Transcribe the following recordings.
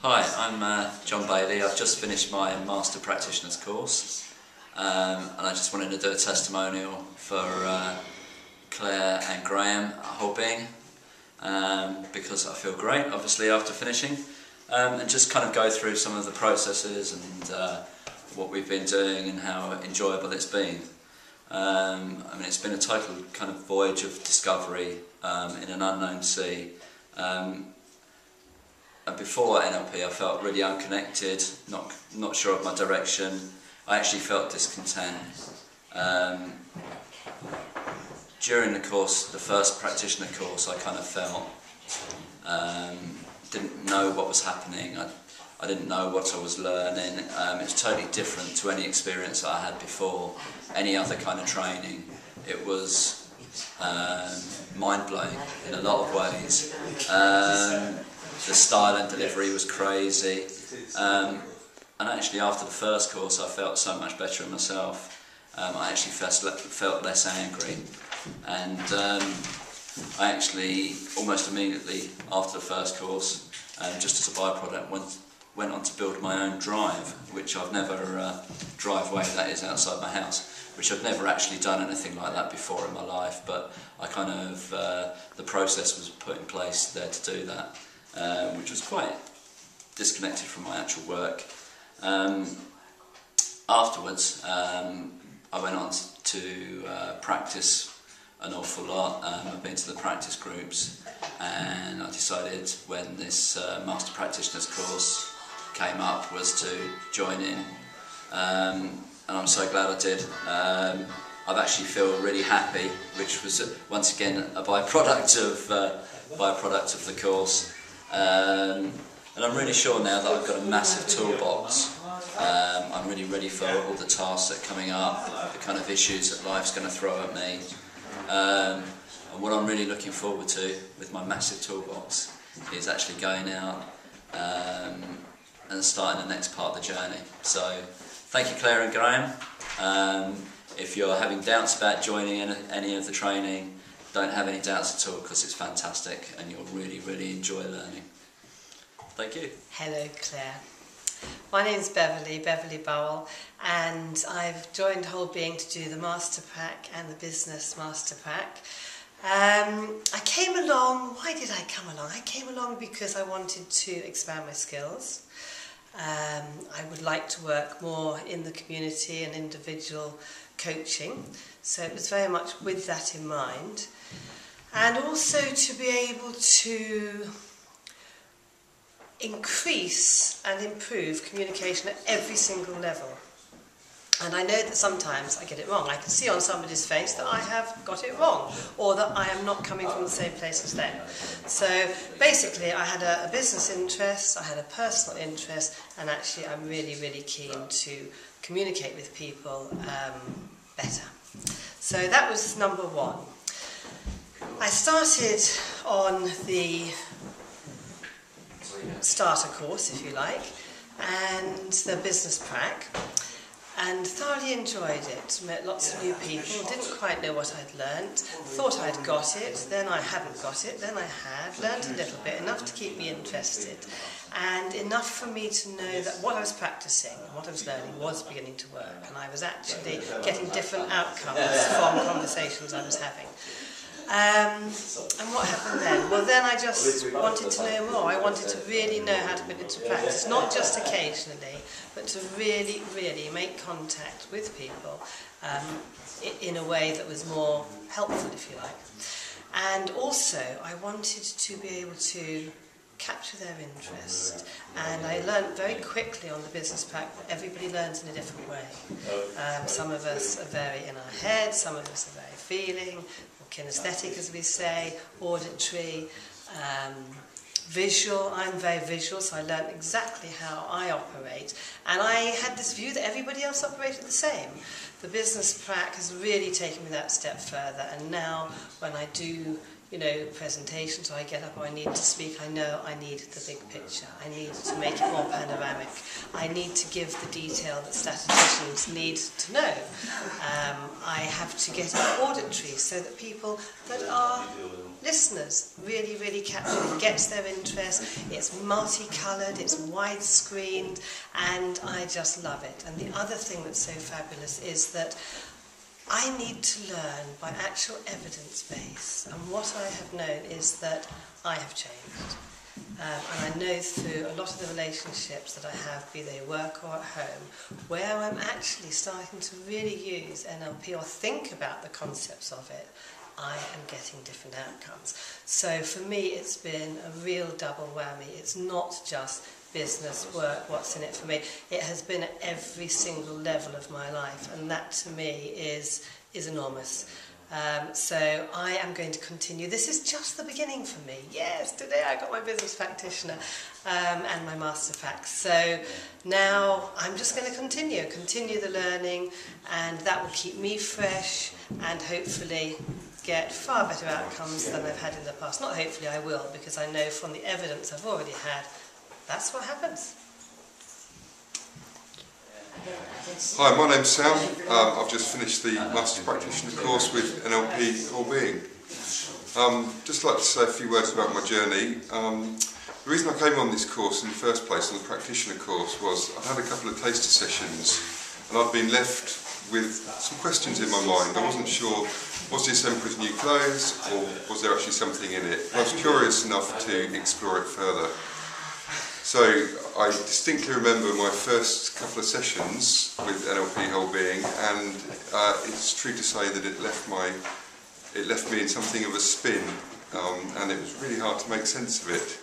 Hi, I'm John Bailey. I've just finished my Master Practitioner's course, and I just wanted to do a testimonial for Claire and Graham at Holbein, because I feel great, obviously, after finishing, and just kind of go through some of the processes and what we've been doing and how enjoyable it's been. I mean, it's been a total kind of voyage of discovery in an unknown sea. And before NLP I felt really unconnected, not sure of my direction. I actually felt discontent. During the course, the first practitioner course, I kind of felt, didn't know what was happening, I didn't know what I was learning. It was totally different to any experience that I had before, any other kind of training. It was mind-blowing in a lot of ways. The style and delivery was crazy, and actually after the first course I felt so much better in myself. I actually felt less angry, and I actually almost immediately after the first course, just as a byproduct, went on to build my own drive, which I've never, driveway that is outside my house, which I've never actually done anything like that before in my life, but I kind of, the process was put in place there to do that. Which was quite disconnected from my actual work. Afterwards, I went on to practice an awful lot. I've been to the practice groups, and I decided when this Master Practitioner's course came up was to join in, and I'm so glad I did. I've actually feel really happy, which was once again a byproduct of the course. And I'm really sure now that I've got a massive toolbox. I'm really ready for all the tasks that are coming up, the kind of issues that life's going to throw at me. And what I'm really looking forward to with my massive toolbox is actually going out and starting the next part of the journey. So thank you, Claire and Graham. If you're having doubts about joining any of the training, don't have any doubts at all, because it's fantastic and you'll really, really enjoy learning. Thank you. Hello, Claire. My name's Beverly Bowell, and I've joined Holbein to do the Master Pack and the Business Master Pack. I came along, why did I come along? I came along because I wanted to expand my skills. I would like to work more in the community and individual coaching, so it was very much with that in mind. And also to be able to increase and improve communication at every single level. And I know that sometimes I get it wrong. I can see on somebody's face that I have got it wrong, or that I am not coming from the same place as them. So basically I had a business interest, I had a personal interest, and actually I'm really, really keen to communicate with people better. So that was number one. I started on the starter course, if you like, and the business prac, and thoroughly enjoyed it. Met lots of new people, didn't quite know what I'd learnt, thought I'd got it, then I hadn't got it, then I had, learnt a little bit, enough to keep me interested, and enough for me to know that what I was practicing, what I was learning was beginning to work, and I was actually getting different outcomes from conversations I was having. And what happened then? Well, then I just wanted to know more. I wanted to really know how to put it into practice, not just occasionally, but to really, really make contact with people in a way that was more helpful, if you like. And also, I wanted to be able to capture their interest, and I learned very quickly on the business pack that everybody learns in a different way. Some of us are very in our head, some of us are very feeling, or kinesthetic as we say, auditory, visual. I'm very visual, so I learned exactly how I operate, and I had this view that everybody else operated the same. The business prac has really taken me that step further, and now when I do presentation, so I get up, I need to speak, I know I need the big picture, I need to make it more panoramic, I need to give the detail that statisticians need to know. I have to get it auditory so that people that are listeners really, really capture it, gets their interest, it's multicoloured, it's widescreened, and I just love it. And the other thing that's so fabulous is that I need to learn by actual evidence base, and what I have known is that I have changed. And I know through a lot of the relationships that I have, be they work or at home, where I'm actually starting to really use NLP or think about the concepts of it, I am getting different outcomes. So for me it's been a real double whammy. It's not just business, work, what's in it for me. It has been at every single level of my life, and that to me is enormous. So I am going to continue. This is just the beginning for me. Yes, today I got my business practitioner and my master prac. So now I'm just going to continue the learning, and that will keep me fresh and hopefully get far better outcomes than I've had in the past. Not hopefully, I will, because I know from the evidence I've already had, that's what happens. Hi, my name's Sam. I've just finished the Master Practitioner course with NLP Wellbeing. Just like to say a few words about my journey. The reason I came on this course in the first place, on the Practitioner course, was I'd had a couple of taster sessions and I'd been left with some questions in my mind. I wasn't sure, was this Emperor's New Clothes, or was there actually something in it? I was curious enough to explore it further. So I distinctly remember my first couple of sessions with NLP Wellbeing, and it's true to say that it left me in something of a spin, and it was really hard to make sense of it.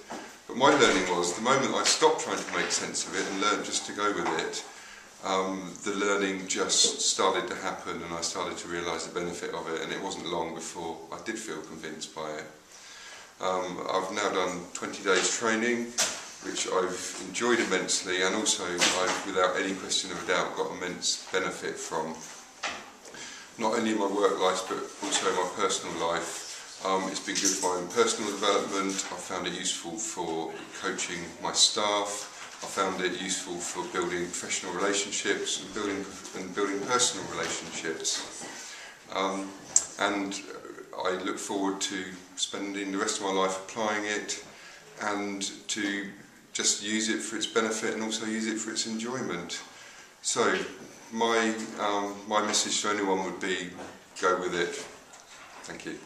But my learning was, the moment I stopped trying to make sense of it and learned just to go with it, the learning just started to happen, and I started to realise the benefit of it, and it wasn't long before I did feel convinced by it. I've now done 20 days training, which I've enjoyed immensely, and also I've, without any question of a doubt, got immense benefit from, not only in my work life but also in my personal life. It's been good for my own personal development. I found it useful for coaching my staff. I found it useful for building professional relationships and building personal relationships. And I look forward to spending the rest of my life applying it, and to just use it for its benefit and also use it for its enjoyment. So my message to anyone would be, go with it. Thank you.